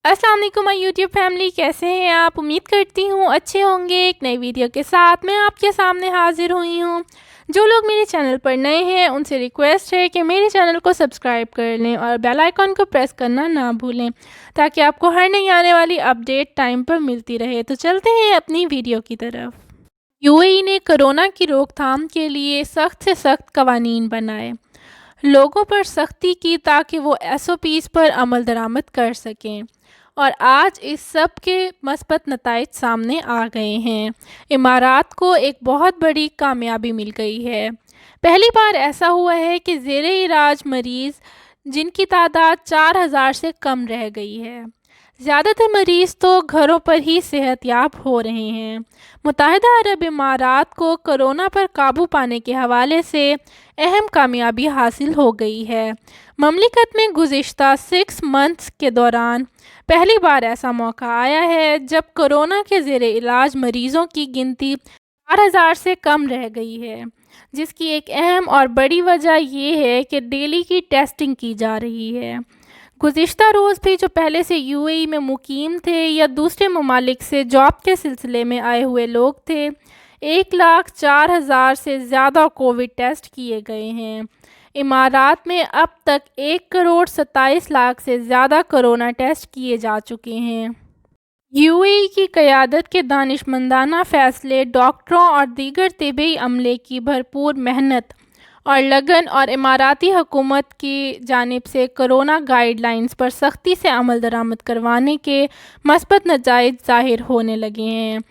अस्सलाम वालेकुम my YouTube family, कैसे हैं आप? उम्मीद करती हूँ अच्छे होंगे। एक नई वीडियो के साथ मैं आपके सामने हाजिर हुई हूँ। जो लोग मेरे चैनल पर नए हैं उनसे रिक्वेस्ट है कि मेरे चैनल को सब्सक्राइब कर लें और बेल आइकन को प्रेस करना ना भूलें ताकि आपको हर नई आने वाली अपडेट टाइम पर मिलती रहे। तो चलते हैं अपनी वीडियो की तरफ। यूएई ने कोरोना की रोकथाम के लिए सख्त से सख्त कवानीन बनाए, लोगों पर सख्ती की ताकि वो एसओपीज़ पर अमल दरामद कर सकें, और आज इस सब के मस्बत नताइज सामने आ गए हैं। इमारात को एक बहुत बड़ी कामयाबी मिल गई है। पहली बार ऐसा हुआ है कि ज़ेरे इलाज मरीज़ जिनकी तादाद 4000 से कम रह गई है। ज़्यादातर मरीज़ तो घरों पर ही सेहतयाब हो रहे हैं। मुत्तहिदा अरब इमारात को कोरोना पर काबू पाने के हवाले से अहम कामयाबी हासिल हो गई है। ममलिकत में गुज़िश्ता 6 मंथ्स के दौरान पहली बार ऐसा मौका आया है जब कोरोना के ज़ेरे इलाज मरीज़ों की गिनती 4000 से कम रह गई है, जिसकी एक अहम और बड़ी वजह ये है कि डेली की टेस्टिंग की जा रही है। गुज़िश्ता रोज़ भी जो पहले से यूएई में मुकीम थे या दूसरे ममालिक से जॉब के सिलसिले में आए हुए लोग थे, 1,04,000 से ज़्यादा कोविड टेस्ट किए गए हैं। इमारात में अब तक 1,27,00,000 से ज़्यादा कोरोना टेस्ट किए जा चुके हैं। यूएई की क़यादत के दानिशमंदाना फ़ैसले, डॉक्टरों और दीगर तिबी अमले की भरपूर मेहनत और लगन और इमाराती हुकूमत की जानिब से कोरोना गाइडलाइंस पर सख्ती से अमल दरामद करवाने के मस्बत नताइज ज़ाहिर होने लगे हैं।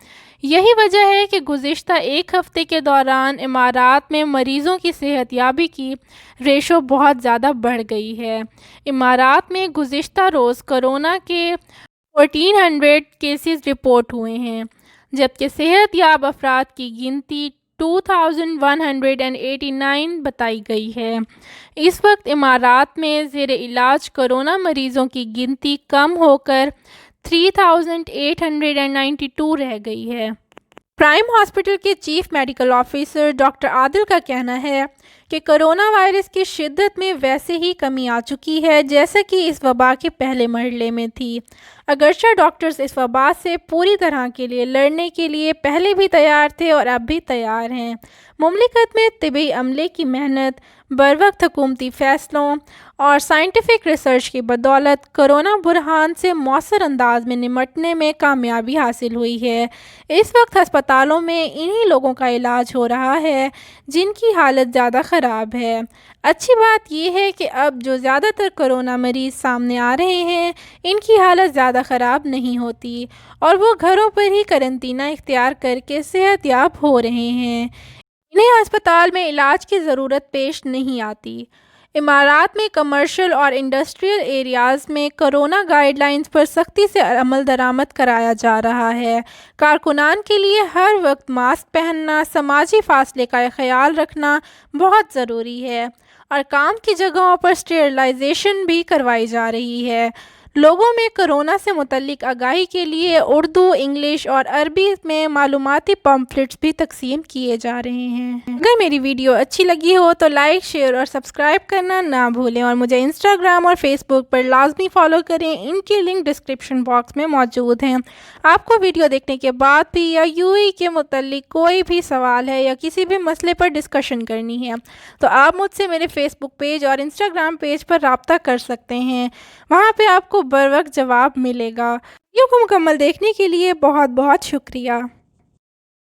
यही वजह है कि गुज़िश्ता एक हफ़्ते के दौरान इमारात में मरीज़ों की सेहतयाबी की रेशो बहुत ज़्यादा बढ़ गई है। इमारात में गुज़िश्ता रोज़ कोरोना के 1400 केसेस रिपोर्ट हुए हैं, जबकि सेहतयाब अफराद की गिनती 2189 बताई गई है। इस वक्त इमारात में ज़ेरे इलाज कोरोना मरीज़ों की गिनती कम होकर 3892 रह गई है। प्राइम हॉस्पिटल के chief medical officer doctor Adil का कहना है कि कोरोना वायरस की शिद्दत में वैसे ही कमी आ चुकी है जैसा कि इस वबा के पहले मरहले में थी। अगरचे डॉक्टर्स इस वबा से पूरी तरह के लिए लड़ने के लिए पहले भी तैयार थे और अब भी तैयार हैं। मुमलिकत में तिबी अमले की मेहनत, बरवक्त हुकूमती फ़ैसलों और साइंटिफिक रिसर्च की बदौलत कोरोना बुरहान से मौसर अंदाज में निमटने में कामयाबी हासिल हुई है। इस वक्त हस्पतालों में इन्हीं लोगों का इलाज हो रहा है जिनकी हालत ज़्यादा ख़राब है। अच्छी बात यह है कि अब जो ज़्यादातर कोरोना मरीज़ सामने आ रहे हैं इनकी हालत ज़्यादा ख़राब नहीं होती और वो घरों पर ही करंतना इख्तियार करके सेहतयाब हो रहे हैं। इन्हें अस्पताल में इलाज की ज़रूरत पेश नहीं आती। इमारात में कमर्शियल और इंडस्ट्रियल एरियाज़ में कोरोना गाइडलाइंस पर सख्ती से अमल दरामद कराया जा रहा है। कारकुनान के लिए हर वक्त मास्क पहनना, समाजी फासले का ख्याल रखना बहुत ज़रूरी है और काम की जगहों पर स्टेरिलाइजेशन भी करवाई जा रही है। लोगों में कोरोना से मुतल्लिक आगाही के लिए उर्दू, इंग्लिश और अरबी में मालूमाती पम्फलेट्स भी तकसीम किए जा रहे हैं। अगर मेरी वीडियो अच्छी लगी हो तो लाइक, शेयर और सब्सक्राइब करना ना भूलें और मुझे इंस्टाग्राम और फेसबुक पर लाजमी फ़ॉलो करें। इनकी लिंक डिस्क्रिप्शन बॉक्स में मौजूद हैं। आपको वीडियो देखने के बाद भी या यूएई के मुतल्लिक कोई भी सवाल है या किसी भी मसले पर डिस्कशन करनी है तो आप मुझसे मेरे फेसबुक पेज और इंस्टाग्राम पेज पर रब्ता कर सकते हैं। वहाँ पे आपको बर वक्त जवाब मिलेगा। वीडियो को मुकम्मल देखने के लिए बहुत बहुत शुक्रिया।